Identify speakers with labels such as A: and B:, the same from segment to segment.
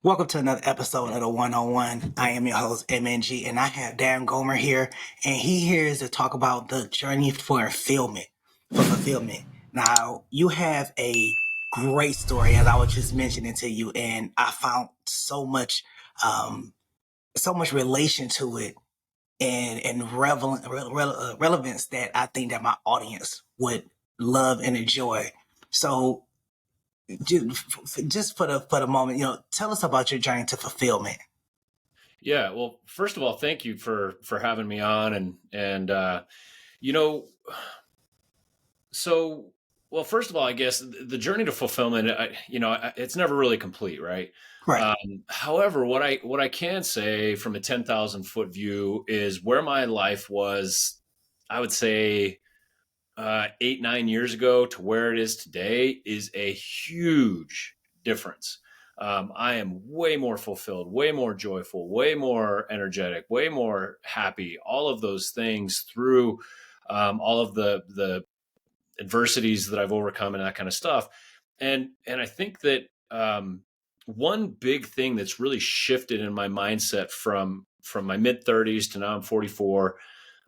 A: Welcome to another episode of the One-on-One. I am your host, MNG, and I have Dan Gomer here, and he here is to talk about the journey for fulfillment. Now, you have a great story, as I was just mentioning to you, and I found so much relation to it and relevance that I think that my audience would love and enjoy. So, just for the moment, tell us about your journey to fulfillment.
B: Yeah, well, first of all, thank you for having me on, and you know, so well, first of all, I guess the journey to fulfillment, it's never really complete, right?
A: Right.
B: However, what I can say from a 10,000 foot view is where my life was, I would say, 8, 9 years ago to where it is today is a huge difference. I am way more fulfilled, way more joyful, way more energetic, way more happy. All of those things through all of the adversities that I've overcome and that kind of stuff. And I think that one big thing that's really shifted in my mindset from my mid 30s to now I'm 44.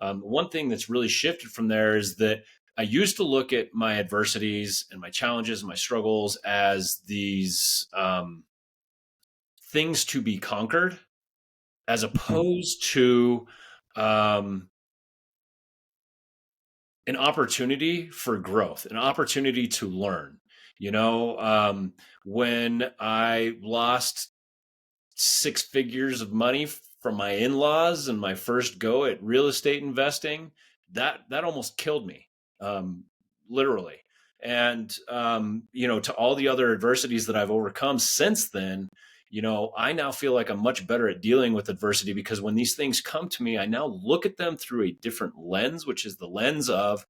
B: One thing that's really shifted from there is that I used to look at my adversities and my challenges and my struggles as these things to be conquered, as opposed to um, an opportunity for growth, an opportunity to learn. When I lost 6 figures of money from my in-laws and my first go at real estate investing, that almost killed me, literally. And to all the other adversities that I've overcome since then, I now feel like I'm much better at dealing with adversity, because when these things come to me, I now look at them through a different lens, which is the lens of,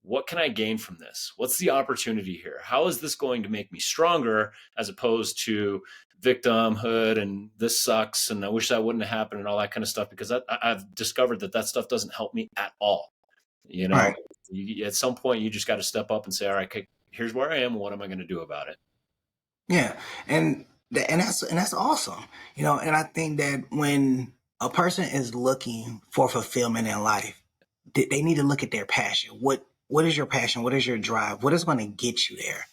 B: what can I gain from this? What's the opportunity here? How is this going to make me stronger, as opposed to victimhood and this sucks and I wish that wouldn't have happened and all that kind of stuff? Because I've discovered that stuff doesn't help me at all. You know,
A: Right.
B: at some point you just got to step up and say, all right, okay, here's where I am. What am I going to do about it?
A: Yeah. And that's awesome. And I think that when a person is looking for fulfillment in life, they need to look at their passion. What is your passion? What is your drive? What is going to get you there?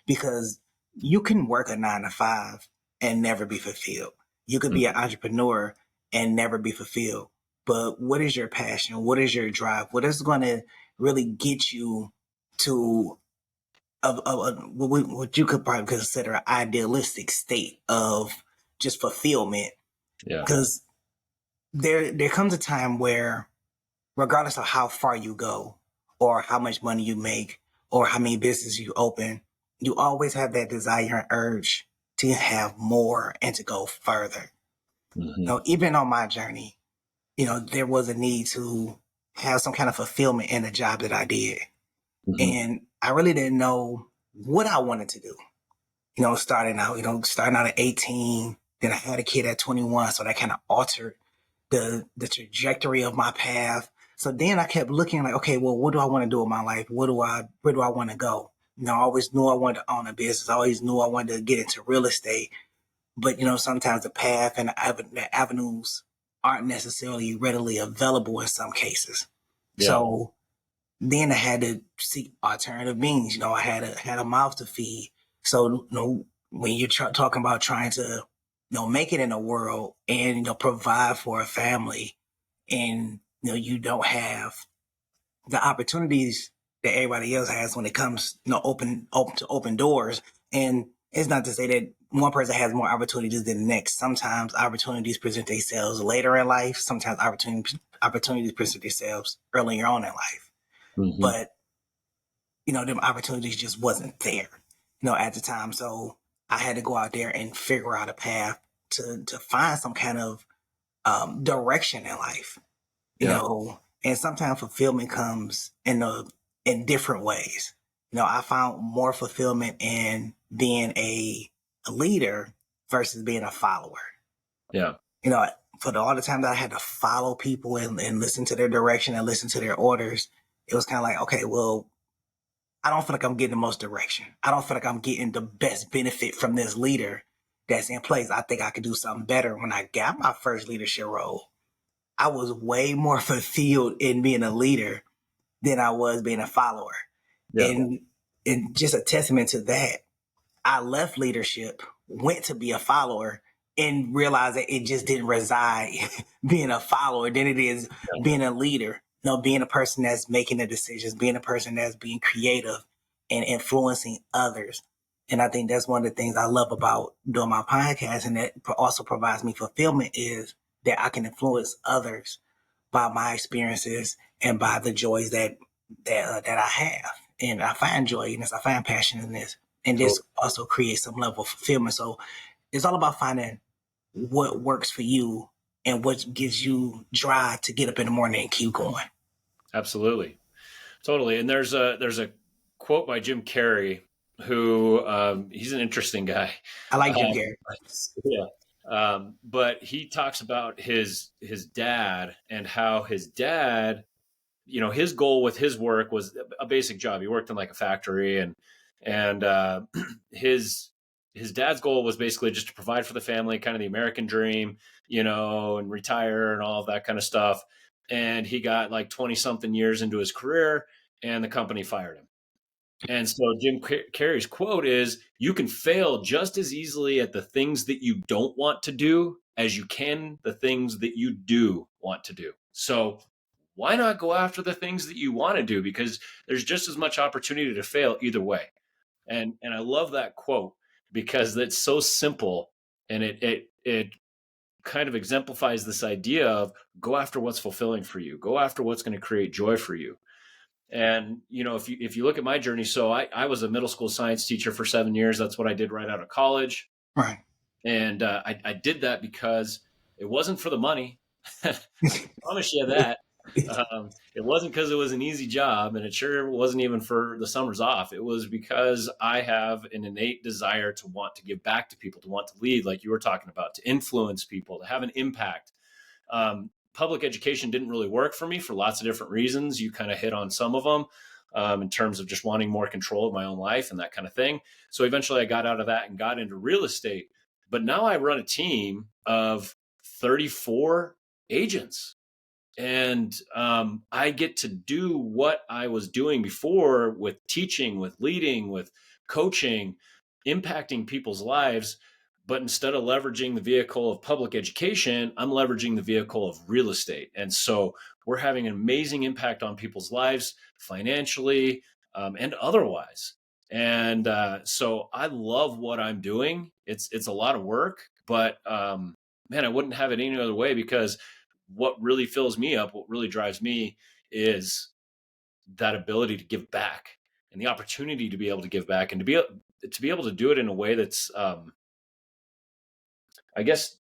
A: Because you can work a 9 to 5 and never be fulfilled. You could be an entrepreneur and never be fulfilled. But what is your passion? What is your drive? What is going to really get you to what you could probably consider an idealistic state of just fulfillment?
B: Yeah.
A: Because there comes a time where, regardless of how far you go or how much money you make or how many businesses you open, you always have that desire and urge to have more and to go further.
B: Mm-hmm.
A: Even on my journey, there was a need to have some kind of fulfillment in the job that I did.
B: Mm-hmm.
A: And I really didn't know what I wanted to do. Starting out at 18, then I had a kid at 21. So that kind of altered the trajectory of my path. So then I kept looking like, okay, well, what do I want to do with my life? Where do I want to go? I always knew I wanted to own a business. I always knew I wanted to get into real estate. But, sometimes the path and the avenues aren't necessarily readily available in some cases.
B: Yeah.
A: So then I had to seek alternative means. I had a mouth to feed. So, when you're talking about trying to, make it in the world and, provide for a family, and, you don't have the opportunities that everybody else has when it comes, open doors. And it's not to say that one person has more opportunities than the next. Sometimes opportunities present themselves later in life. Sometimes opportunities present themselves earlier on in life.
B: Mm-hmm.
A: But, them opportunities just wasn't there, at the time. So I had to go out there and figure out a path to find some kind of direction in life,
B: Yeah.
A: and sometimes fulfillment comes in different ways. I found more fulfillment in being a leader versus being a follower.
B: Yeah.
A: For all the time that I had to follow people and listen to their direction and listen to their orders, it was kind of like, okay, well, I don't feel like I'm getting the most direction. I don't feel like I'm getting the best benefit from this leader. that's in place. I think I could do something better. When I got my first leadership role, I was way more fulfilled in being a leader than I was being a follower.
B: Yeah,
A: And and just a testament to that, I left leadership, went to be a follower, and realized that it just didn't reside being a follower than it is
B: yeah,
A: being a leader. Being a person that's making the decisions, being a person that's being creative and influencing others. And I think that's one of the things I love about doing my podcast, and that also provides me fulfillment is that I can influence others by my experiences and by the joys that I have. And I find joy in this. I find passion in this, and this
B: totally.
A: also creates some level of fulfillment. So it's all about finding what works for you and what gives you drive to get up in the morning and keep going.
B: Absolutely. Totally. And there's a quote by Jim Carrey, who he's an interesting guy.
A: I like Jim
B: Um,
A: Carrey.
B: yeah. But he talks about his dad and how his dad, his goal with his work was a basic job. He worked in like a factory, and his dad's goal was basically just to provide for the family, kind of the American dream, and retire and all of that kind of stuff. And he got like 20 something years into his career, and the company fired him. And so Jim Carrey's quote is, "You can fail just as easily at the things that you don't want to do as you can the things that you do want to do. So why not go after the things that you want to do? Because there's just as much opportunity to fail either way." And I love that quote because it's so simple, and it kind of exemplifies this idea of go after what's fulfilling for you, go after what's going to create joy for you. And if you look at my journey, so I was a middle school science teacher for 7 years. That's what I did right out of college.
A: Right.
B: And I did that because it wasn't for the money. Promise you that. It wasn't because it was an easy job, and it sure wasn't even for the summers off. It was because I have an innate desire to want to give back to people, to want to lead, like you were talking about, to influence people, to have an impact. Public education didn't really work for me for lots of different reasons. You kind of hit on some of them, in terms of just wanting more control of my own life and that kind of thing. So eventually I got out of that and got into real estate. But now I run a team of 34 agents. And I get to do what I was doing before with teaching, with leading, with coaching, impacting people's lives. But instead of leveraging the vehicle of public education, I'm leveraging the vehicle of real estate. And so we're having an amazing impact on people's lives financially, and otherwise. And so I love what I'm doing. It's a lot of work, but man, I wouldn't have it any other way, because what really fills me up, what really drives me, is that ability to give back and the opportunity to be able to give back, and to be able to do it in a way that's, I guess,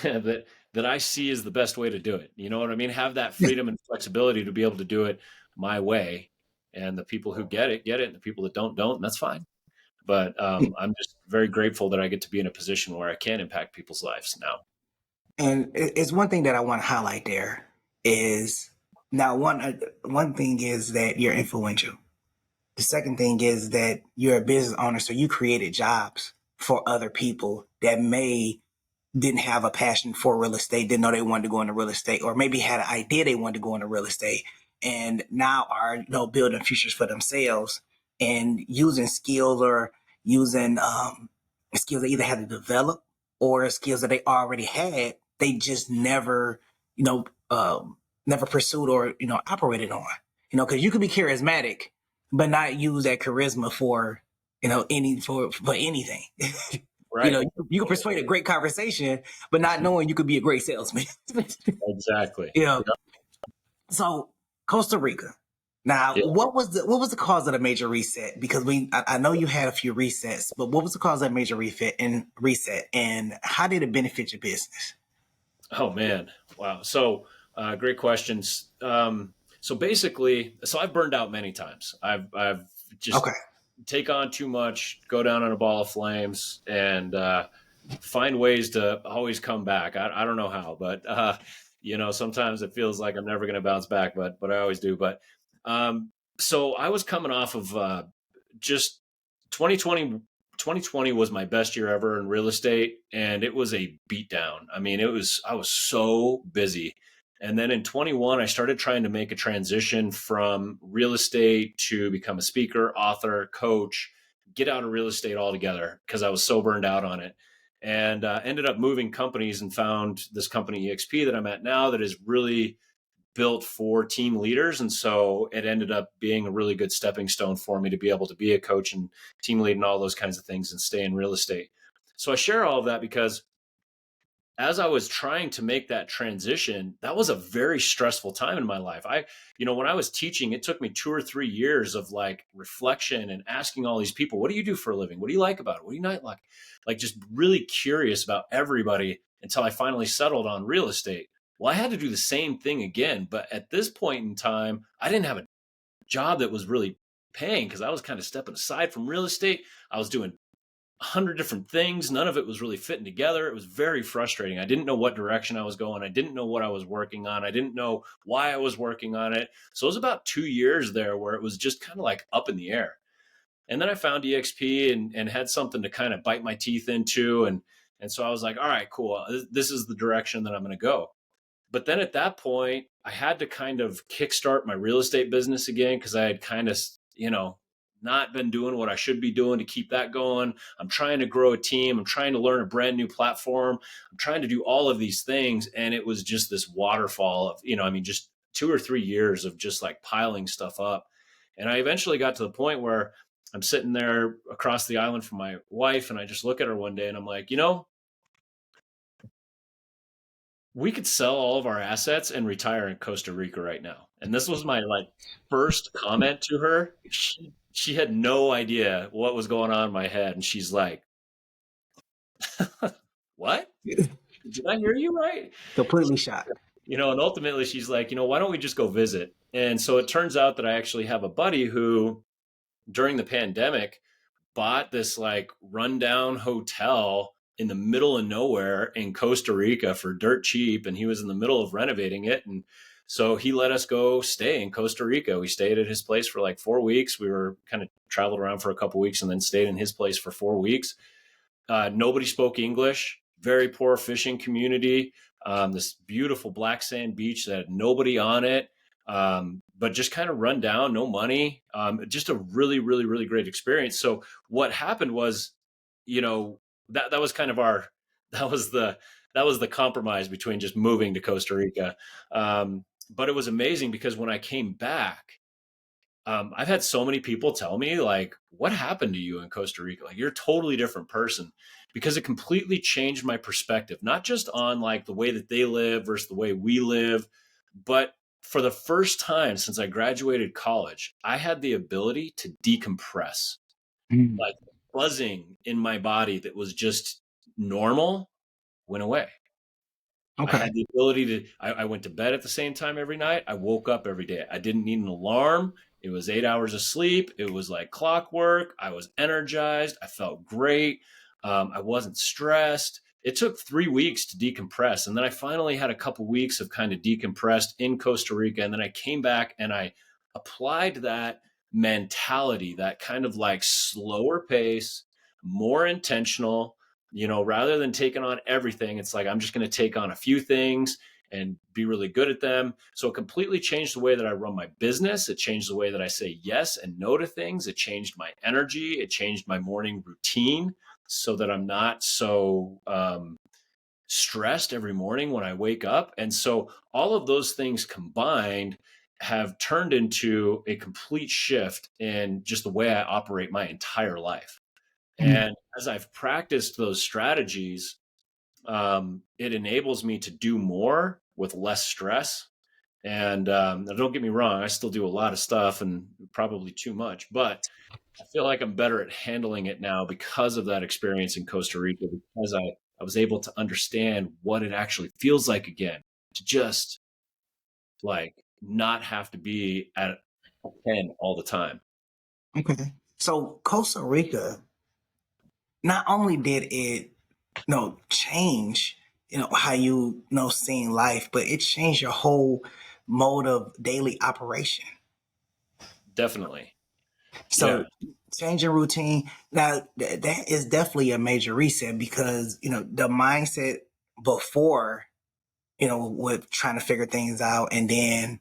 B: that I see is the best way to do it. You know what I mean? Have that freedom and flexibility to be able to do it my way. And the people who get it, and the people that don't, and that's fine. But I'm just very grateful that I get to be in a position where I can impact people's lives now.
A: And it's one thing that I want to highlight there is now one thing is that you're influential. The second thing is that you're a business owner, so you created jobs for other people that may didn't have a passion for real estate, didn't know they wanted to go into real estate, or maybe had an idea they wanted to go into real estate, and now are building futures for themselves and using skills or using skills they either had to develop or skills that they already had. They just never, never pursued or operated on. Because you could be charismatic, but not use that charisma for for anything.
B: Right.
A: You can persuade a great conversation, but not knowing you could be a great salesman.
B: Exactly.
A: Yeah.
B: Yep.
A: So Costa Rica. Now,
B: Yeah.
A: what was the cause of the major reset? Because I know you had a few resets, but what was the cause of that major reset, and how did it benefit your business?
B: Oh man. Wow. So great questions. So basically, I've burned out many times. I've just
A: Okay.
B: take on too much, go down in a ball of flames, and find ways to always come back. I don't know how, but sometimes it feels like I'm never going to bounce back, but I always do. But so I was coming off of just 2020. 2020 was my best year ever in real estate, and it was a beatdown. I mean, I was so busy. And then in 21, I started trying to make a transition from real estate to become a speaker, author, coach, get out of real estate altogether because I was so burned out on it. And ended up moving companies and found this company, EXP, that I'm at now, that is really built for team leaders. And so it ended up being a really good stepping stone for me to be able to be a coach and team lead and all those kinds of things and stay in real estate. So I share all of that because as I was trying to make that transition, that was a very stressful time in my life. When I was teaching, it took me 2 or 3 years of like reflection and asking all these people, what do you do for a living? What do you like about it? What do you not like? Like just really curious about everybody until I finally settled on real estate. Well, I had to do the same thing again. But at this point in time, I didn't have a job that was really paying because I was kind of stepping aside from real estate. I was doing 100 different things. None of it was really fitting together. It was very frustrating. I didn't know what direction I was going. I didn't know what I was working on. I didn't know why I was working on it. So it was about 2 years there where it was just kind of like up in the air. And then I found EXP and had something to kind of bite my teeth into. And so I was like, all right, cool. This is the direction that I'm going to go. But then at that point, I had to kind of kickstart my real estate business again because I had kind of, not been doing what I should be doing to keep that going. I'm trying to grow a team. I'm trying to learn a brand new platform. I'm trying to do all of these things. And it was just this waterfall of, just 2 or 3 years of just like piling stuff up. And I eventually got to the point where I'm sitting there across the island from my wife, and I just look at her one day and I'm like, we could sell all of our assets and retire in Costa Rica right now. And this was my like first comment to her. She had no idea what was going on in my head. And she's like, what? Did I hear you right?
A: Completely shocked.
B: And ultimately she's like, why don't we just go visit? And so it turns out that I actually have a buddy who during the pandemic bought this like rundown hotel in the middle of nowhere in Costa Rica for dirt cheap. And he was in the middle of renovating it. And so he let us go stay in Costa Rica. We stayed at his place for like 4 weeks. We were kind of traveled around for a couple weeks and then stayed in his place for 4 weeks. Nobody spoke English, very poor fishing community. This beautiful black sand beach that had nobody on it. But just kind of run down, no money. Just a really, really, really great experience. So what happened was, that was kind of that was the compromise between just moving to Costa Rica. But it was amazing because when I came back, I've had so many people tell me like, what happened to you in Costa Rica? Like you're a totally different person, because it completely changed my perspective, not just on like the way that they live versus the way we live, but for the first time since I graduated college, I had the ability to decompress.
A: Mm.
B: Like buzzing in my body that was just normal went away. I
A: Okay.
B: had the ability to, I went to bed at the same time every night. I woke up every day. I didn't need an alarm. It was 8 hours of sleep. It was like clockwork. I was energized. I felt great. I wasn't stressed. It took 3 weeks to decompress. And then I finally had a couple weeks of kind of decompressed in Costa Rica. And then I came back and I applied that mentality, that kind of like slower pace, more intentional, rather than taking on everything. It's like, I'm just going to take on a few things and be really good at them. So it completely changed the way that I run my business. It changed the way that I say yes and no to things. It changed my energy. It changed my morning routine so that I'm not so stressed every morning when I wake up. And so all of those things combined have turned into a complete shift in just the way I operate my entire life.
A: Mm.
B: And as I've practiced those strategies, it enables me to do more with less stress. And now don't get me wrong, I still do a lot of stuff and probably too much, but I feel like I'm better at handling it now because of that experience in Costa Rica, because I was able to understand what it actually feels like again to just like not have to be at a 10 all the time.
A: Okay. So Costa Rica, not only did it, change, how seeing life, but it changed your whole mode of daily operation.
B: Definitely.
A: So,
B: Yeah.
A: changing routine. Now that is definitely a major reset because, the mindset before, with trying to figure things out and then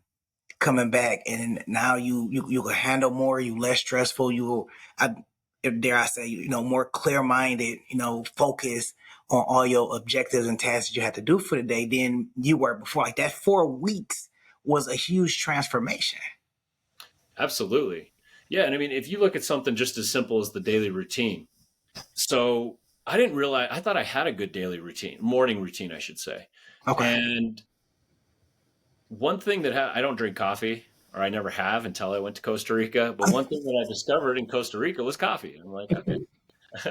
A: coming back, and now you can handle more, you less stressful, I dare I say, more clear minded, focus on all your objectives and tasks that you have to do for the day than you were before. Like that 4 weeks was a huge transformation.
B: Absolutely. Yeah. And I mean, if you look at something just as simple as the daily routine, so I didn't realize, I thought I had a good daily routine, morning routine, I should say.
A: Okay.
B: And one thing that I don't drink coffee, or I never have until I went to Costa Rica. But one thing that I discovered in Costa Rica was coffee. I'm like, okay,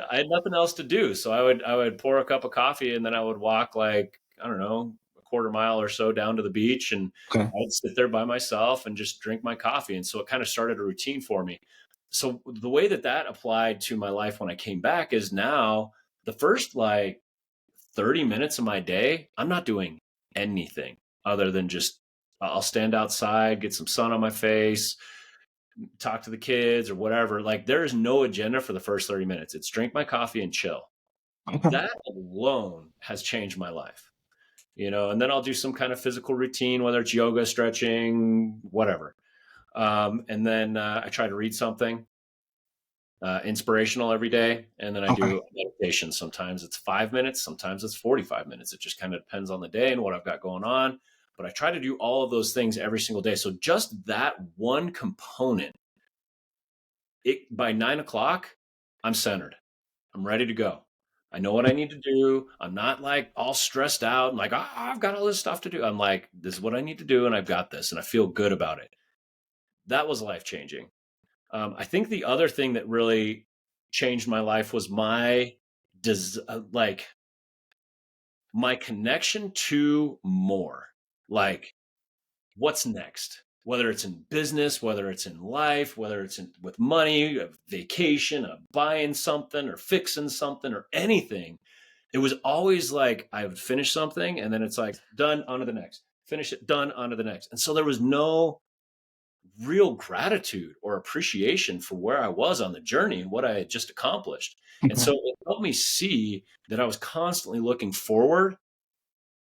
B: I had nothing else to do, so I would pour a cup of coffee and then I would walk like, I don't know, a quarter mile or so down to the beach, and
A: Okay.
B: I'd sit there by myself and just drink my coffee. And so it kind of started a routine for me. So the way that that applied to my life when I came back is now the first like 30 minutes of my day, I'm not doing anything other than just I'll stand outside, get some sun on my face, talk to the kids or whatever. Like there is no agenda for the first 30 minutes. It's drink my coffee and chill.
A: Okay.
B: That alone has changed my life, and then I'll do some kind of physical routine, whether it's yoga, stretching, whatever. And then I try to read something inspirational every day. And then I
A: Okay.
B: do meditation. Sometimes it's 5 minutes, sometimes it's 45 minutes. It just kind of depends on the day and what I've got going on. But I try to do all of those things every single day. So just that one component, by 9 o'clock, I'm centered. I'm ready to go. I know what I need to do. I'm not like all stressed out and like, I've got all this stuff to do. I'm like, this is what I need to do, and I've got this, and I feel good about it. That was life changing. I think the other thing that really changed my life was like my connection to more. Like, what's next? Whether it's in business, whether it's in life, whether it's with money, a vacation, buying something or fixing something or anything. It was always like I would finish something and then it's like done, on to the next. Finish it, done, on to the next. And so there was no real gratitude or appreciation for where I was on the journey and what I had just accomplished. And
A: Okay.
B: so it helped me see that I was constantly looking forward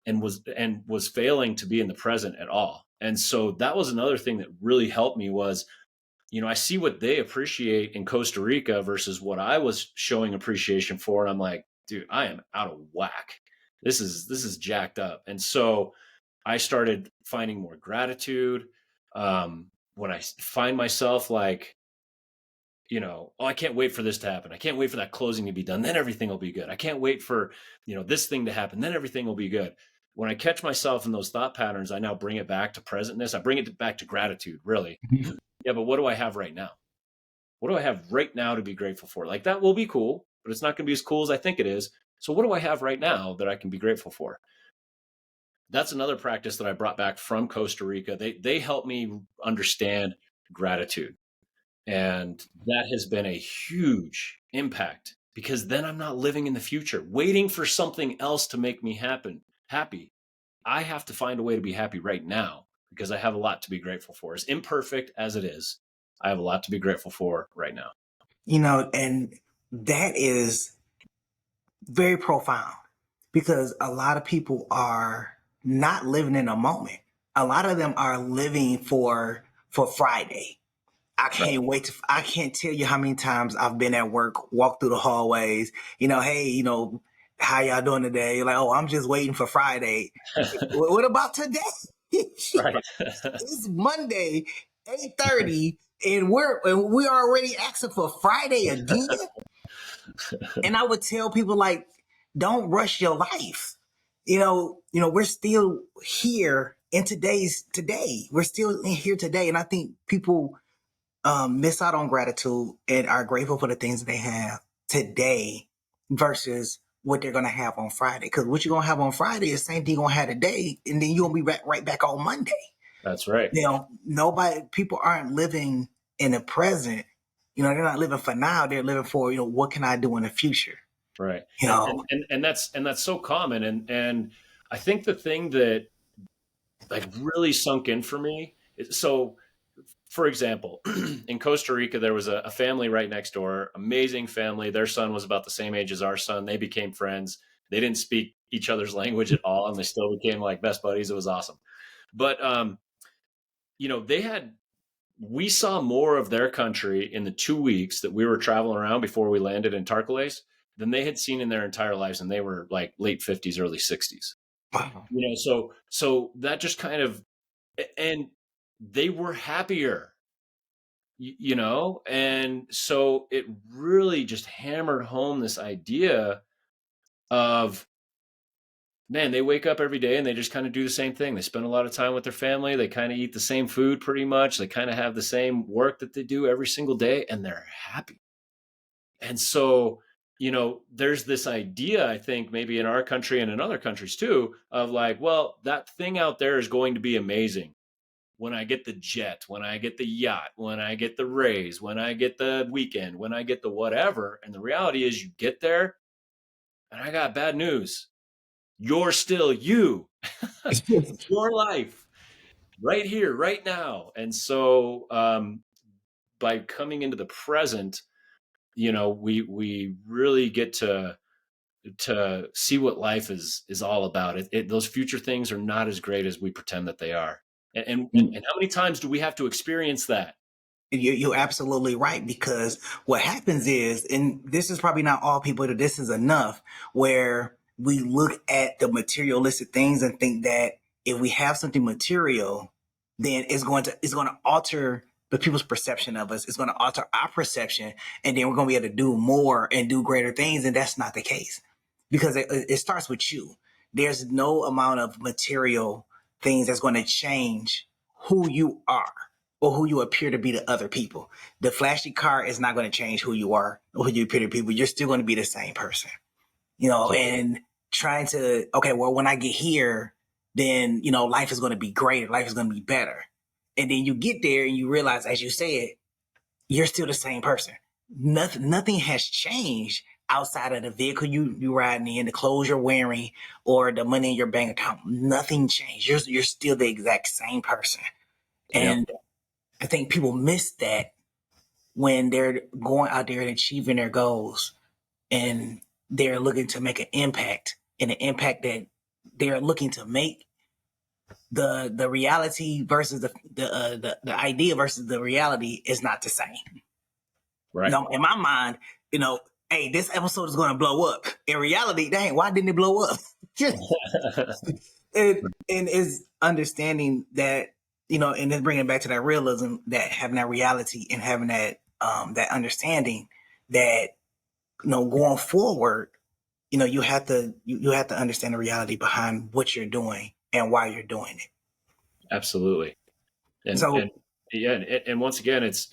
B: and was failing to be in the present at all. And so that was another thing that really helped me was, I see what they appreciate in Costa Rica versus what I was showing appreciation for. And I'm like, dude, I am out of whack. This is jacked up. And so I started finding more gratitude. When I find myself like, oh, I can't wait for this to happen. I can't wait for that closing to be done. Then everything will be good. I can't wait for, this thing to happen. Then everything will be good. When I catch myself in those thought patterns, I now bring it back to presentness. I bring it back to gratitude, really. Yeah, but what do I have right now? What do I have right now to be grateful for? Like that will be cool, but it's not going to be as cool as I think it is. So what do I have right now that I can be grateful for? That's another practice that I brought back from Costa Rica. They help me understand gratitude. And that has been a huge impact because then I'm not living in the future, waiting for something else to make me happy. I have to find a way to be happy right now because I have a lot to be grateful for. As imperfect as it is, I have a lot to be grateful for right now.
A: And that is very profound because a lot of people are not living in a moment. A lot of them are living for Friday.
B: Right.
A: I can't tell you how many times I've been at work, walked through the hallways, hey, how y'all doing today? Like, oh, I'm just waiting for Friday. What about today?
B: Right.
A: It's Monday, 8:30, and we're already asking for Friday again. And I would tell people like, don't rush your life. We're still here in today. We're still in here today. And I think people miss out on gratitude and are grateful for the things that they have today versus what they're gonna have on Friday. Because what you're gonna have on Friday is the same thing you're gonna have today, and then you're gonna be right back on Monday.
B: That's right.
A: People aren't living in the present. They're not living for now. They're living for, what can I do in the future?
B: Right.
A: You
B: And
A: know,
B: and and that's so common. And I think the thing that like really sunk in for me is so for example, in Costa Rica, there was a family right next door, amazing family. Their son was about the same age as our son. They became friends. They didn't speak each other's language at all, and they still became like best buddies. It was awesome. But they had we saw more of their country in the 2 weeks that we were traveling around before we landed in Tarcoles than they had seen in their entire lives, and they were like late 50s, early 60s.
A: Wow.
B: So that just kind of, and they were happier, and so it really just hammered home this idea of, man, they wake up every day and they just kind of do the same thing. They spend a lot of time with their family. They kind of eat the same food pretty much. They kind of have the same work that they do every single day, and they're happy. And so, there's this idea, I think, maybe in our country and in other countries too, of like, well, that thing out there is going to be amazing when I get the jet, when I get the yacht, when I get the raise, when I get the weekend, when I get the whatever. And the reality is, you get there, and I got bad news. You're still you. It's your life right here, right now. And so, by coming into the present, we really get to see what life is all about. Those future things are not as great as we pretend that they are. And how many times do we have to experience that?
A: You're absolutely right, because what happens is, and this is probably not all people, that this is enough, where we look at the materialistic things and think that if we have something material, then it's going to alter the people's perception of us. It's going to alter our perception, and then we're going to be able to do more and do greater things. And that's not the case, because it starts with you. There's no amount of material things that's going to change who you are or who you appear to be to other people. The flashy car is not going to change who you are or who you appear to people. You're still going to be the same person, and trying to, okay, well, when I get here, then, life is going to be greater. Life is going to be better. And then you get there and you realize, as you said, you're still the same person. Nothing has changed outside of the vehicle you riding in, the clothes you're wearing, or the money in your bank account. Nothing changed. You're still the exact same person.
B: Yep,
A: And I think people miss that when they're going out there and achieving their goals, and they're looking to make an impact, and the impact that they're looking to make, the reality versus the idea versus the reality is not the same.
B: right.
A: In my mind, hey, this episode is going to blow up. In reality, dang, why didn't it blow up? And is understanding that, and then bringing it back to that realism, that having that reality and having that understanding that, going forward, you have to understand the reality behind what you're doing and why you're doing it.
B: Absolutely. And
A: So
B: yeah, and once again, it's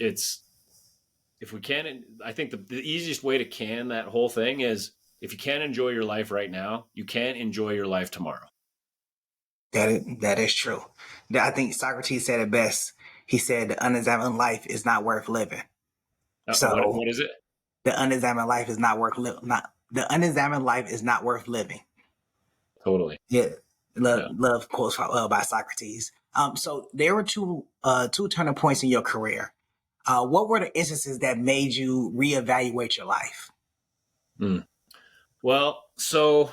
B: if we can, I think the easiest way to can that whole thing is, if you can't enjoy your life right now, you can't enjoy your life tomorrow.
A: that is true. I think Socrates said it best. He said, "The unexamined life is not worth living."
B: What
A: So
B: is it?
A: the unexamined life is not worth not the unexamined life is not worth living.
B: Totally.
A: Yeah,
B: Yeah.
A: love quotes by Socrates. So there were two turning points in your career. What were the instances that made you reevaluate your life?
B: Mm. Well, so,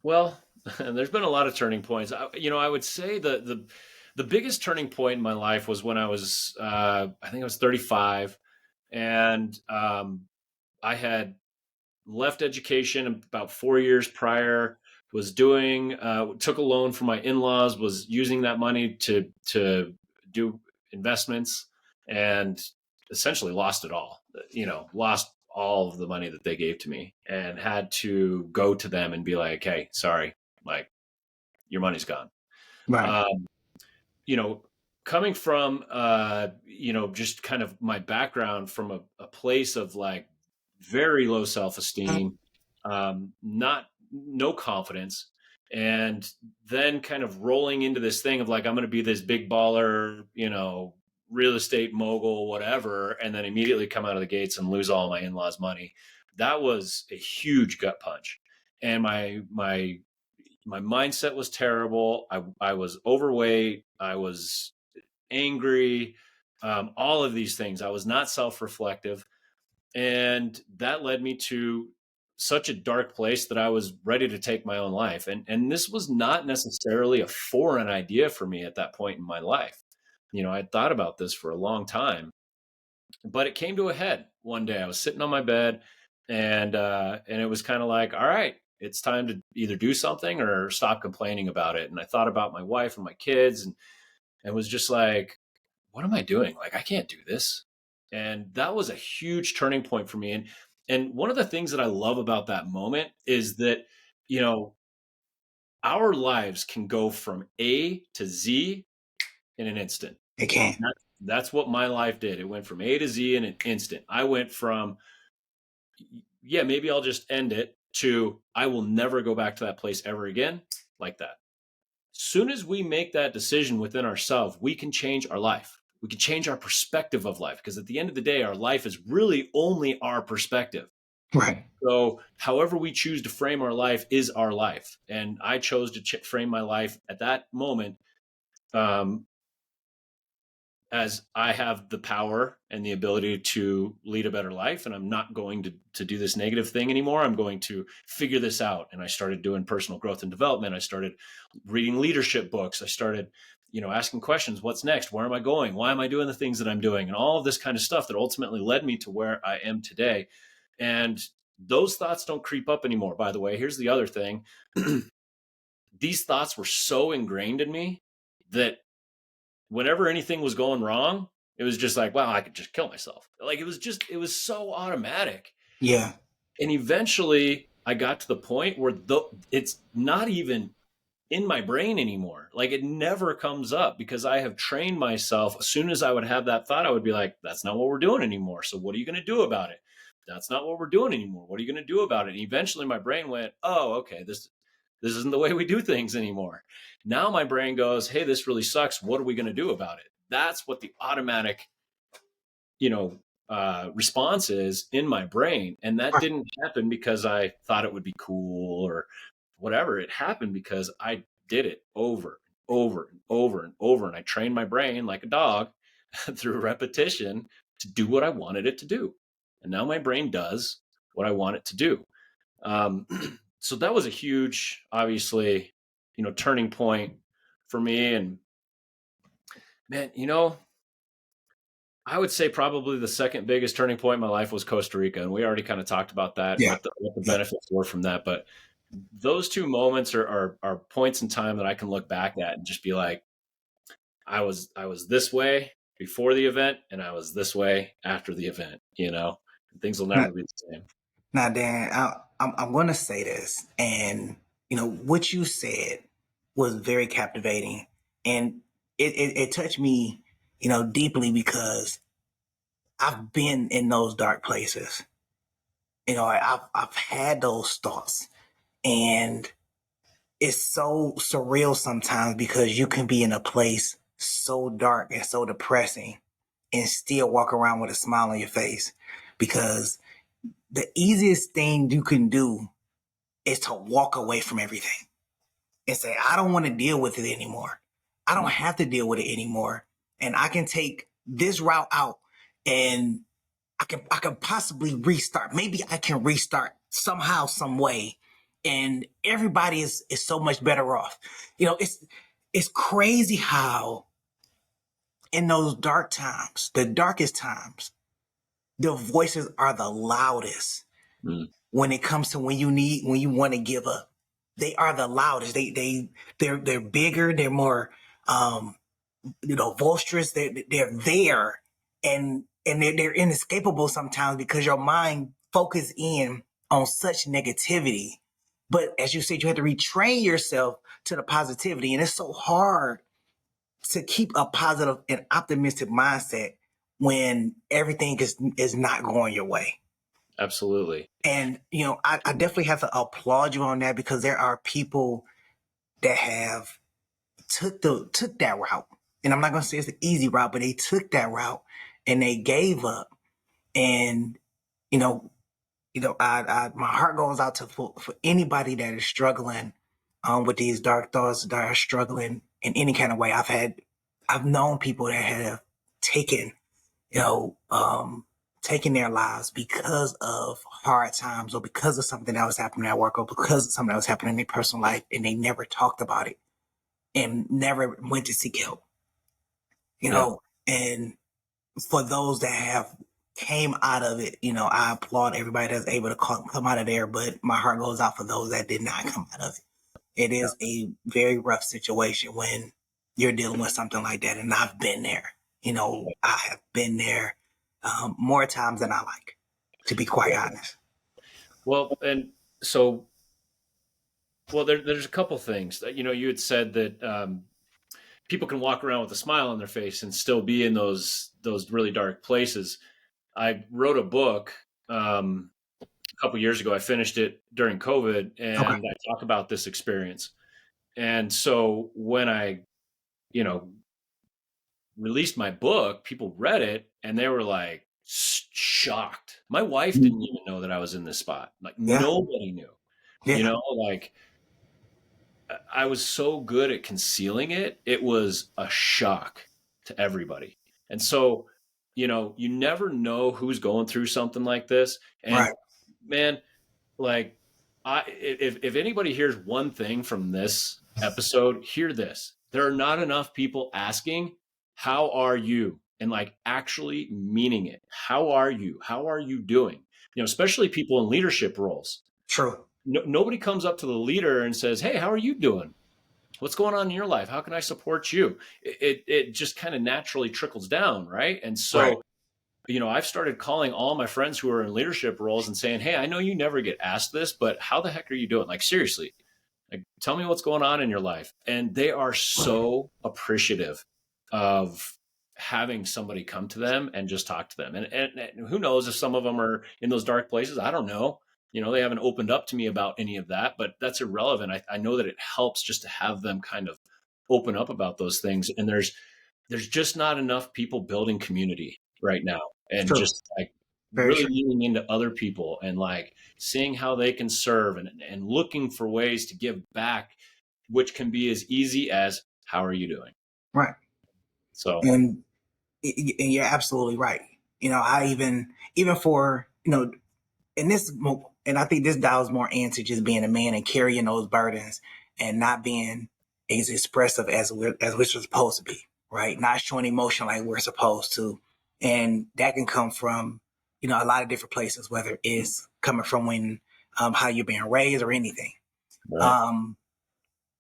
B: well, there's been a lot of turning points. I would say the biggest turning point in my life was when I think I was 35, and I had left education about 4 years prior. Was doing took a loan from my in-laws. Was using that money to do investments, and essentially lost it all. Lost all of the money that they gave to me, and had to go to them and be like, "Hey, sorry, like, your money's gone."
A: Right.
B: Um, you know, Coming from just kind of my background from a place of like very low self-esteem, not no confidence, and then kind of rolling into this thing of like, I'm going to be this big baller, real estate mogul, whatever, and then immediately come out of the gates and lose all my in-laws' money. That was a huge gut punch, and my mindset was terrible. I was overweight. I was angry, all of these things. I was not self-reflective. And that led me to such a dark place that I was ready to take my own life. And this was not necessarily a foreign idea for me at that point in my life. I'd thought about this for a long time, but it came to a head one day. I was sitting on my bed, and it was kind of like, all right, it's time to either do something or stop complaining about it. And I thought about my wife and my kids, and was just like, what am I doing? Like, I can't do this. And that was a huge turning point for me. And one of the things that I love about that moment is that, you know, our lives can go from A to Z in an instant.
A: It can.
B: That's what my life did. It went from A to Z in an instant. I went from, yeah, maybe I'll just end it, to I will never go back to that place ever again, like that. Soon as we make that decision within ourselves, we can change our life. We can change our perspective of life, because at the end of the day, our life is really only our perspective.
A: Right.
B: So however we choose to frame our life is our life. And I chose to frame my life at that moment, um, as I have the power and the ability to lead a better life. And I'm not going to do this negative thing anymore. I'm going to figure this out. And I started doing personal growth and development. I started reading leadership books. I started, asking questions. What's next? Where am I going? Why am I doing the things that I'm doing? And all of this kind of stuff that ultimately led me to where I am today. And those thoughts don't creep up anymore. By the way, here's the other thing. These thoughts were so ingrained in me that whenever anything was going wrong, it was just like, wow, I could just kill myself. Like, it was so automatic.
A: Yeah.
B: And eventually I got to the point where it's not even in my brain anymore. Like, it never comes up, because I have trained myself. As soon as I would have that thought, I would be like, that's not what we're doing anymore. So what are you going to do about it? That's not what we're doing anymore. What are you going to do about it? And eventually my brain went, oh, okay, this isn't the way we do things anymore. Now my brain goes, hey, this really sucks. What are we going to do about it? That's what the automatic, response is in my brain. And that
A: Right.
B: didn't happen because I thought it would be cool or whatever. It happened because I did it over, over and over and over. And I trained my brain like a dog through repetition to do what I wanted it to do. And now my brain does what I want it to do. Um, so that was a huge, obviously, turning point for me. And man, I would say probably the second biggest turning point in my life was Costa Rica. And we already kind of talked about that,
A: Yeah.
B: what the
A: Yeah.
B: benefits were from that. But those two moments are points in time that I can look back at and just be like, I was this way before the event, and I was this way after the event. Things will
A: Now,
B: never be the same.
A: now Dan, I'm going to say this, and what you said was very captivating, and it touched me, deeply, because I've been in those dark places. I've had those thoughts, and it's so surreal sometimes, because you can be in a place so dark and so depressing and still walk around with a smile on your face, because the easiest thing you can do is to walk away from everything and say, I don't want to deal with it anymore. I don't have to deal with it anymore. And I can take this route out, and I can possibly restart. Maybe I can restart somehow, some way. And everybody is so much better off. It's crazy how in those dark times, the darkest times, the voices are the loudest
B: Mm,
A: when it comes to when you want to give up. They are the loudest. They're bigger. They're more boisterous. They're there, and they're inescapable sometimes, because your mind focuses in on such negativity. But as you said, you have to retrain yourself to the positivity, and it's so hard to keep a positive and optimistic mindset when everything is not going your way.
B: absolutely.
A: And I definitely have to applaud you on that, because there are people that have took that route. And I'm not going to say it's an easy route, but they took that route and they gave up. And you know, my heart goes out to for anybody that is struggling with these dark thoughts, that are struggling in any kind of way. I've had I've known people that have taken, you know, taken their lives because of hard times or because of something that was happening at work or because of something that was happening in their personal life, and they never talked about it and never went to seek help, you
B: Yeah.
A: know. And for those that have came out of it, I applaud everybody that's able to come out of there, but my heart goes out for those that did not come out of it. It
B: Yeah.
A: is a very rough situation when you're dealing with something like that. And I've been there. I have been there more times than I like, to be quite honest.
B: Well, and so, well, there's a couple things that, you had said that people can walk around with a smile on their face and still be in those really dark places. I wrote a book a couple years ago. I finished it during COVID,
A: Okay.
B: and I talk about this experience. And so when I, you know, released my book, people read it and they were like shocked. My wife didn't even know that I was in this spot. Like
A: Yeah.
B: nobody knew.
A: Yeah.
B: Like I was so good at concealing it. It was a shock to everybody. And so, you never know who's going through something like this. And
A: Right.
B: man, like if anybody hears one thing from this episode, hear this. There are not enough people asking, how are you? And like actually meaning it. How are you? How are you doing? Especially people in leadership roles.
A: True.
B: Nobody comes up to the leader and says, hey, how are you doing? What's going on in your life? How can I support you? It just kind of naturally trickles down, right? And
A: Right.
B: so, I've started calling all my friends who are in leadership roles and saying, hey, I know you never get asked this, but how the heck are you doing? Like, seriously, like, tell me what's going on in your life. And they are so appreciative of having somebody come to them and just talk to them. And who knows if some of them are in those dark places? I don't know. They haven't opened up to me about any of that, but that's irrelevant. I know that it helps just to have them kind of open up about those things. And there's just not enough people building community right now and
A: True.
B: just like
A: Very
B: really
A: true.
B: leaning into other people and like seeing how they can serve and looking for ways to give back, which can be as easy as how are you doing?
A: Right.
B: So
A: And, and you're absolutely right. I even for, and this, and I think this dials more into just being a man and carrying those burdens and not being as expressive as we're supposed to be, right? Not showing emotion like we're supposed to, and that can come from a lot of different places, whether it's coming from when how you're being raised or anything.
B: right.
A: Um,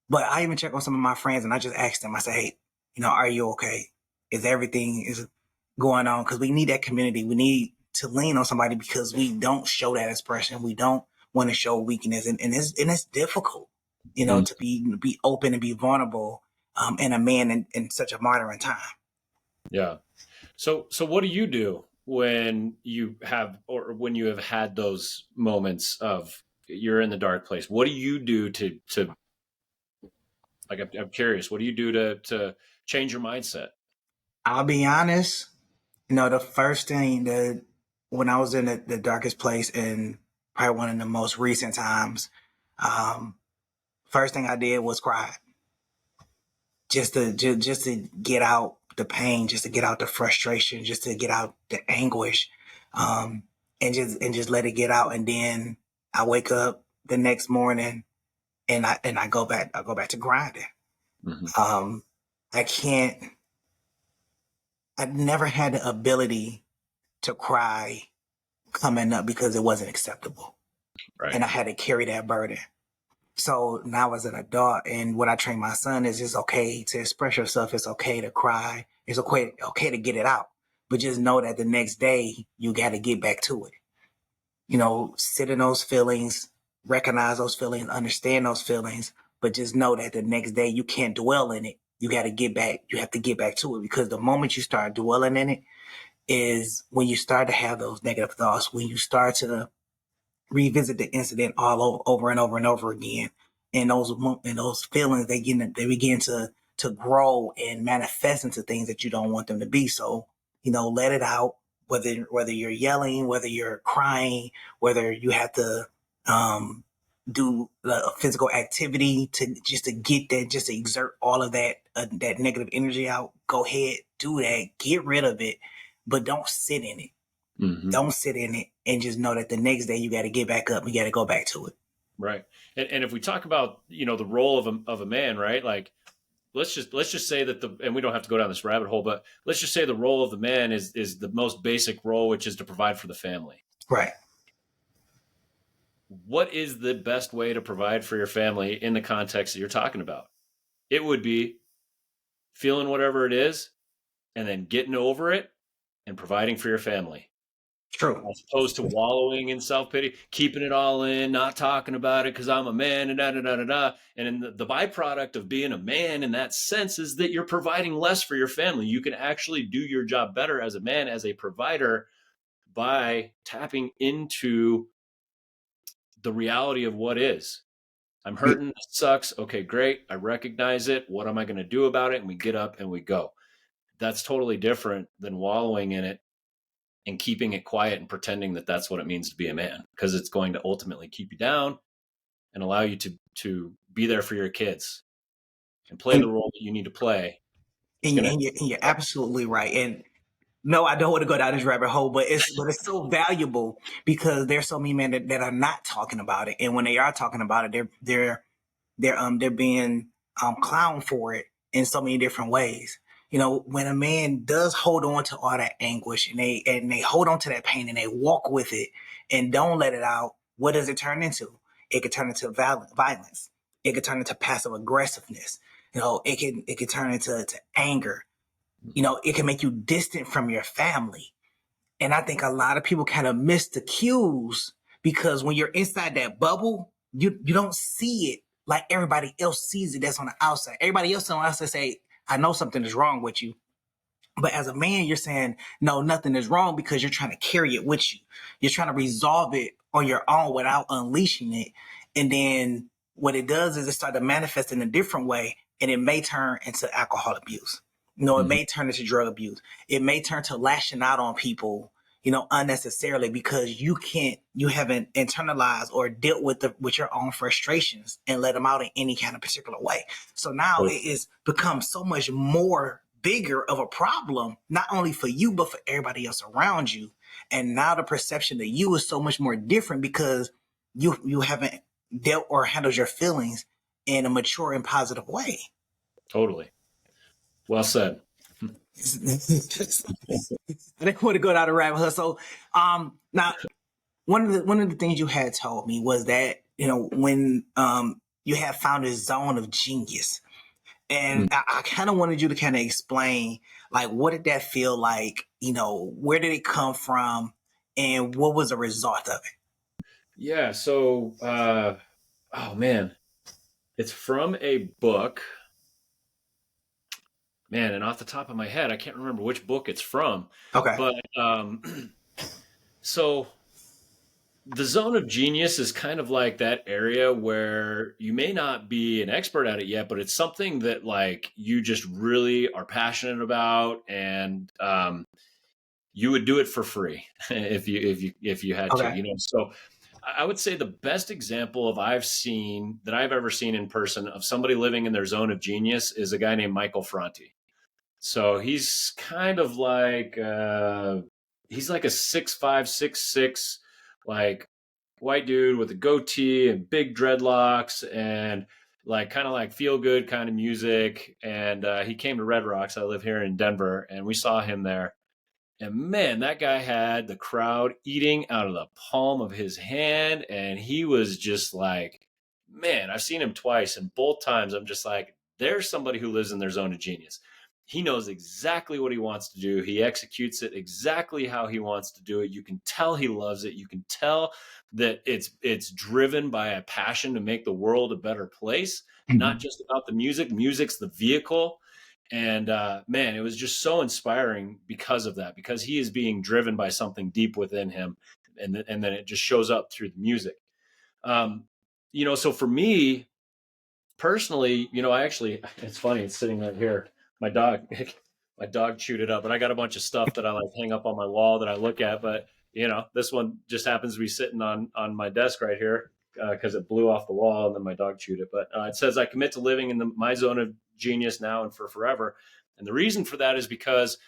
A: but I even check on some of my friends and I just ask them. I say, hey, are you okay? Is everything is going on? Because we need that community. We need to lean on somebody because we don't show that expression. We don't want to show weakness, and it's difficult,
B: Mm,
A: to be open and be vulnerable, in a man in such a modern time.
B: yeah. So what do you do when you have or when you have had those moments of you're in the dark place? What do you do to like I'm curious, what do you do to change your mindset?
A: I'll be honest. The first thing that when I was in the darkest place and probably one of the most recent times, um, first thing I did was cry, just to get out the pain, just to get out the frustration, just to get out the anguish, um, and just let it get out. And then I wake up the next morning and I go back to grinding.
B: Hmm.
A: Um, I can't. I never had the ability to cry coming up because it wasn't acceptable,
B: Right.
A: and I had to carry that burden. So now as an adult, and what I train my son is it's okay to express yourself. It's okay to cry. It's okay to get it out. But just know that the next day you got to get back to it. Sit in those feelings, recognize those feelings, understand those feelings, but just know that the next day you can't dwell in it. You got to get back. You have to get back to it because the moment you start dwelling in it is when you start to have those negative thoughts, when you start to revisit the incident all over and over and over again. And those feelings they begin to grow and manifest into things that you don't want them to be. So let it out. Whether you're yelling, whether you're crying, whether you have to um, do a physical activity to just to get that, just to exert all of that negative energy out. go ahead, do that, get rid of it, but don't sit in it.
B: Mm-hmm.
A: Don't sit in it, and just know that the next day you got to get back up. You got to go back to it.
B: Right. And if we talk about, the role of a man, right? Like, let's just say that and we don't have to go down this rabbit hole, but let's just say the role of the man is the most basic role, which is to provide for the family.
A: Right.
B: What is the best way to provide for your family in the context that you're talking about? It would be feeling whatever it is and then getting over it and providing for your family,
A: True.
B: as opposed to wallowing in self-pity, keeping it all in, not talking about it because I'm a man, and da da da da da. And in the byproduct of being a man in that sense is that you're providing less for your family. You can actually do your job better as a man, as a provider, by tapping into the reality of what is. I'm hurting, it sucks. Okay, great. I recognize it. What am I going to do about it? And we get up and we go. That's totally different than wallowing in it and keeping it quiet and pretending that that's what it means to be a man, because it's going to ultimately keep you down and allow you to be there for your kids and play the
A: And,
B: role that you need to play. It's
A: and,
B: going to,
A: and, you're, and you're absolutely right. And no, I don't want to go down this rabbit hole, but it's so valuable because there's so many men that are not talking about it, and when they are talking about it, they're being clowned for it in so many different ways. When a man does hold on to all that anguish, and they hold on to that pain, and they walk with it and don't let it out, what does it turn into? It could turn into violence. It could turn into passive aggressiveness. It could turn into anger. It can make you distant from your family. And I think a lot of people kind of miss the cues because when you're inside that bubble, you don't see it like everybody else sees it that's on the outside. Everybody else on the outside say, I know something is wrong with you. But as a man, you're saying, no, nothing is wrong because you're trying to carry it with you. You're trying to resolve it on your own without unleashing it. And then what it does is it starts to manifest in a different way, and it may turn into alcohol abuse. It
B: Mhm.
A: may turn into drug abuse. It may turn to lashing out on people, unnecessarily because you haven't internalized or dealt with your own frustrations and let them out in any kind of particular way. So now it is become so much more bigger of a problem, not only for you, but for everybody else around you. And now the perception of you is so much more different because you haven't dealt or handled your feelings in a mature and positive way.
B: Totally. Well said.
A: I didn't want to go down the rabbit hole. So, now one of the things you had told me was that when you have found a zone of genius, and
B: Mm.
A: I kind of wanted you to kind of explain, like, what did that feel like? Where did it come from, and what was the result of it?
B: Yeah. So, oh man, it's from a book, man. And off the top of my head, I can't remember which book it's from,
A: Okay.
B: but, so the zone of genius is kind of like that area where you may not be an expert at it yet, but it's something that like you just really are passionate about, and you would do it for free if you had to,
A: Okay.
B: So I would say the best example that I've ever seen in person of somebody living in their zone of genius is a guy named Michael Franti. So he's kind of like he's like a 6'5", 6'6", like white dude with a goatee and big dreadlocks, and like kind of like feel good kind of music. And he came to Red Rocks. I live here in Denver, and we saw him there. And man, that guy had the crowd eating out of the palm of his hand. And he was just like, man, I've seen him twice. And both times I'm just like, there's somebody who lives in their zone of genius. He knows exactly what he wants to do. He executes it exactly how he wants to do it. You can tell he loves it. You can tell that it's driven by a passion to make the world a better place, not
A: Mhm.
B: just about the music. Music's the vehicle. And man, it was just so inspiring because of that, because he is being driven by something deep within him, and then it just shows up through the music. Um, so for me personally, I actually, it's funny, it's sitting right here. My dog, my dog chewed it up, but I got a bunch of stuff that I like hang up on my wall that I look at. But this one just happens to be sitting on my desk right here because it blew off the wall and then my dog chewed it. But it says, I commit to living in my zone of genius now and for forever. And the reason for that is because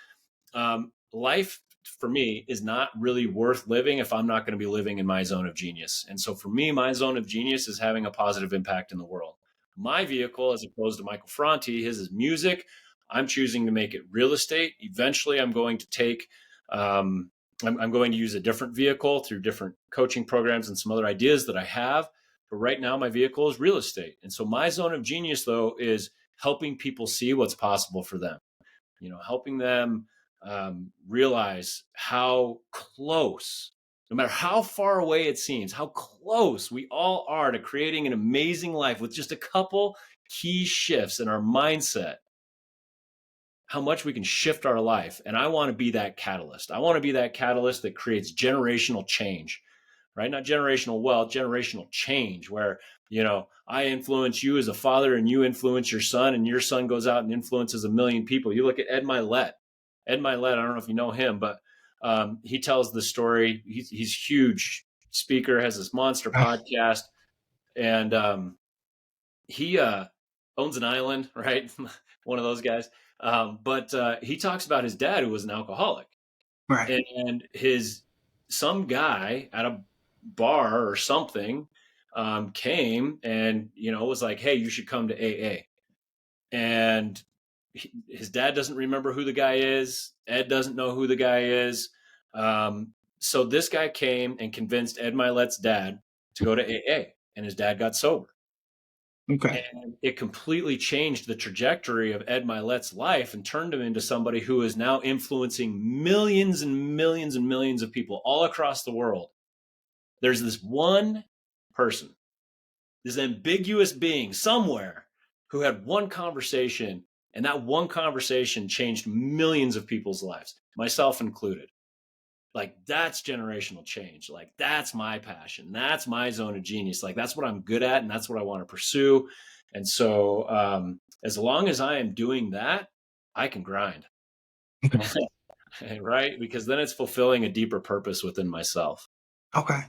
B: life for me is not really worth living if I'm not going to be living in my zone of genius. And so for me, my zone of genius is having a positive impact in the world. My vehicle, as opposed to Michael Franti, his is music. I'm choosing to make it real estate. Eventually, I'm going to take, I'm going to use a different vehicle through different coaching programs and some other ideas that I have. But right now, my vehicle is real estate. And so my zone of genius, though, is helping people see what's possible for them, helping them realize how close, no matter how far away it seems, how close we all are to creating an amazing life with just a couple key shifts in our mindset, how much we can shift our life. And I want to be that catalyst. I want to be that catalyst that creates generational change, right? Not generational wealth, generational change, where, I influence you as a father and you influence your son, and your son goes out and influences a million people. You look at Ed Milet. Ed Milet, I don't know if you know him, but he tells the story. He's huge speaker, has this monster podcast, and he owns an island, right? One of those guys. But he talks about his dad, who was an alcoholic,
A: Right.
B: and some guy at a bar or something came and was like, "Hey, you should come to AA." And his dad doesn't remember who the guy is. Ed doesn't know who the guy is. So this guy came and convinced Ed Milet's dad to go to AA, and his dad got sober.
A: Okay.
B: And it completely changed the trajectory of Ed Milet's life and turned him into somebody who is now influencing millions and millions and millions of people all across the world. There's this one person, this ambiguous being somewhere, who had one conversation, and that one conversation changed millions of people's lives, myself included. Like, that's generational change. Like, that's my passion. That's my zone of genius. Like, that's what I'm good at, and that's what I want to pursue. And so as long as I am doing that, I can grind. Right? Because then it's fulfilling a deeper purpose within myself.
A: Okay.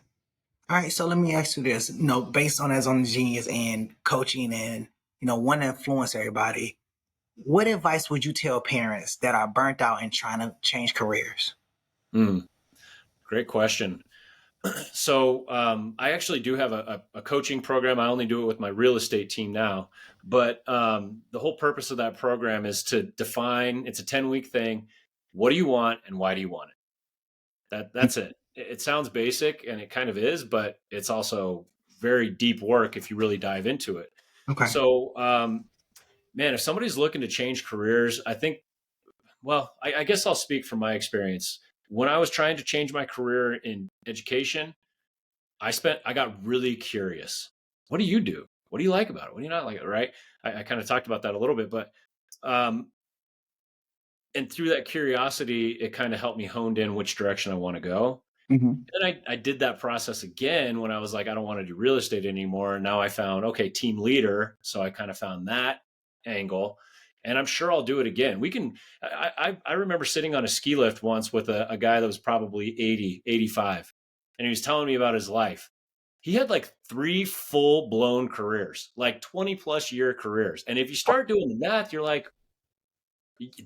A: All right. So let me ask you this, based on as on genius and coaching and, want to influence everybody, what advice would you tell parents that are burnt out and trying to change careers?
B: Great question. So I actually do have a coaching program. I only do it with my real estate team now. But the whole purpose of that program is to define, it's a 10-week thing. What do you want and why do you want it? That's it. It sounds basic, and it kind of is, but it's also very deep work if you really dive into it.
A: Okay.
B: So, man, if somebody's looking to change careers, I think, well, I guess I'll speak from my experience. When I was trying to change my career in education, I got really curious. What do you do? What do you like about it? What do you not like? Right. I kind of talked about that a little bit, but, and through that curiosity, it kind of helped me honed in which direction I want to go.
A: Mm-hmm.
B: And I did that process again when I was like, I don't want to do real estate anymore. And now I found, okay, team leader. So I kind of found that angle, and I'm sure I'll do it again. I remember sitting on a ski lift once with a guy that was probably 80, 85, and he was telling me about his life. He had like 3 full blown careers, like 20 plus year careers. And if you start doing the math, you're like,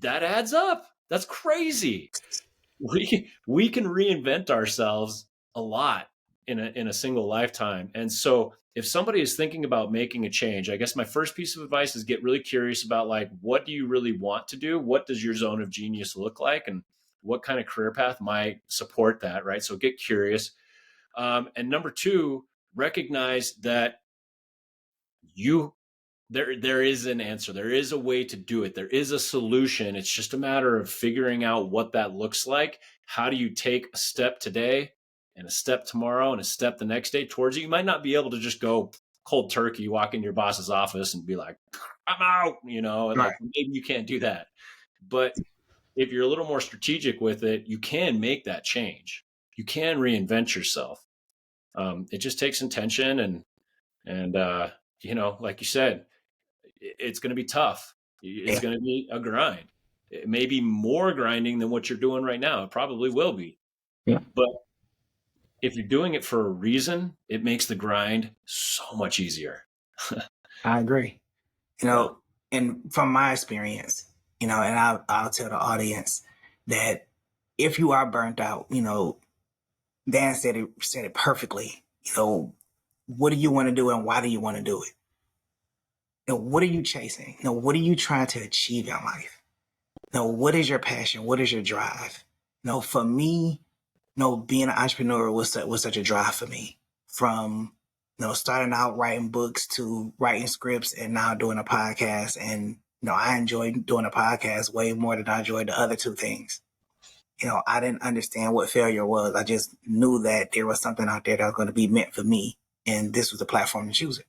B: that adds up. That's crazy. We can reinvent ourselves a lot in a single lifetime. And so if somebody is thinking about making a change, I guess my first piece of advice is get really curious about, like, what do you really want to do? What does your zone of genius look like? And what kind of career path might support that, right? So get curious. And number 2, recognize that you there is an answer. There is a way to do it. There is a solution. It's just a matter of figuring out what that looks like. How do you take a step today and a step tomorrow and a step the next day towards it? You might not be able to just go cold turkey, walk in your boss's office and be like, I'm out, and
A: Right.
B: like, maybe you can't do that. But if you're a little more strategic with it, you can make that change. You can reinvent yourself. It just takes intention and like you said, it's going to be tough. It's
A: Yeah.
B: going to be a grind. It may be more grinding than what you're doing right now. It probably will be.
A: Yeah.
B: But if you're doing it for a reason, it makes the grind so much easier.
A: I agree.
B: Yeah.
A: And from my experience, and I'll tell the audience that if you are burnt out, Dan said it perfectly. What do you want to do and why do you want to do it? What are you chasing? What are you trying to achieve in life? What is your passion? What is your drive? For me, being an entrepreneur was such a drive for me. From starting out writing books to writing scripts and now doing a podcast. And I enjoyed doing a podcast way more than I enjoyed the other two things. I didn't understand what failure was. I just knew that there was something out there that was going to be meant for me, and this was the platform to choose it.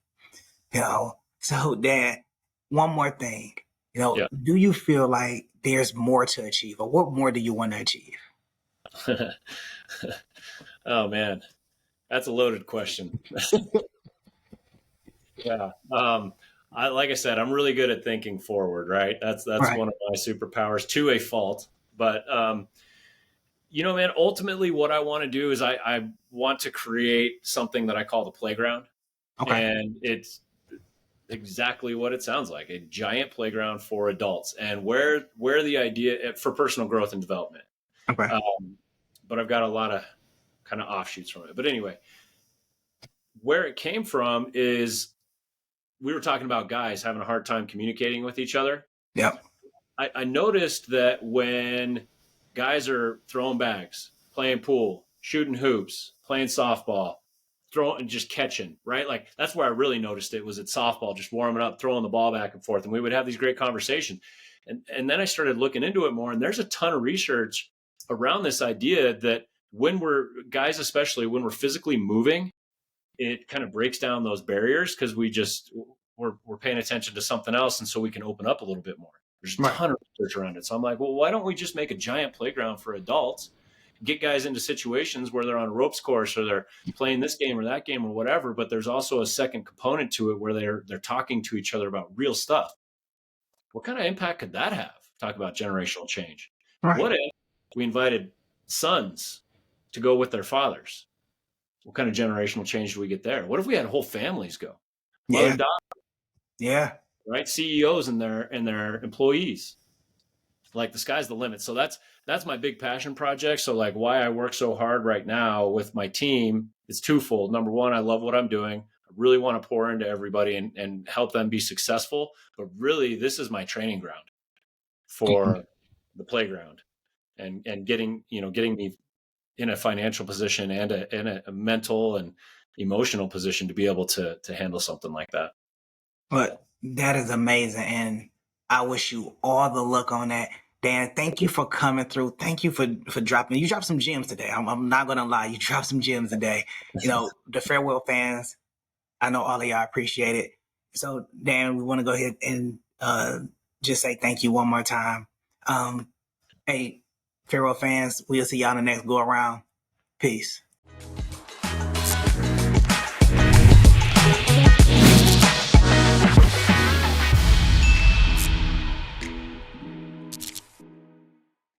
A: So Dan, one more thing.
B: Yeah.
A: Do you feel like there's more to achieve, or what more do you want to achieve?
B: Oh man, that's a loaded question. Yeah. Like I said, I'm really good at thinking forward, right? That's
A: Right.
B: one of my superpowers to a fault. But man, ultimately what I want to do is I want to create something that I call the playground.
A: Okay.
B: And it's exactly what it sounds like, a giant playground for adults, and where the idea for personal growth and development.
A: Okay.
B: But I've got a lot of kind of offshoots from it. But anyway, where it came from is we were talking about guys having a hard time communicating with each other.
A: Yep.
B: I noticed that when guys are throwing bags, playing pool, shooting hoops, playing softball, throwing and just catching, right? Like that's where I really noticed it was at softball, just warming up, throwing the ball back and forth. And we would have these great conversations. And then I started looking into it more. And there's a ton of research around this idea that when we're guys, especially when we're physically moving, it kind of breaks down those barriers because we're paying attention to something else, and so we can open up a little bit more. There's a
A: Right.
B: ton of research around it. So I'm like, well, why don't we just make a giant playground for adults, get guys into situations where they're on a ropes course or they're playing this game or that game or whatever, but there's also a second component to it where they're talking to each other about real stuff. What kind of impact could that have? Talk about generational change.
A: Right.
B: What if we invited sons to go with their fathers? What kind of generational change do we get there? What if we had whole families go, mother,
A: Yeah.
B: daughter,
A: Yeah.
B: right? CEOs and their employees. Like the sky's the limit. So that's my big passion project. So like why I work so hard right now with my team is twofold. Number one, I love what I'm doing. I really want to pour into everybody and help them be successful. But really, this is my training ground
A: Mhm.
B: for the playground and getting me in a financial position and a mental and emotional position to be able to handle something like that.
A: But that is amazing, and I wish you all the luck on that. Dan, thank you for coming through. Thank you for dropping. You dropped some gems today. I'm not gonna lie, you dropped some gems today. The farewell fans, I know all of y'all appreciate it. So, Dan, we want to go ahead and just say thank you one more time. Hey, farewell fans, we'll see y'all in the next go around. Peace.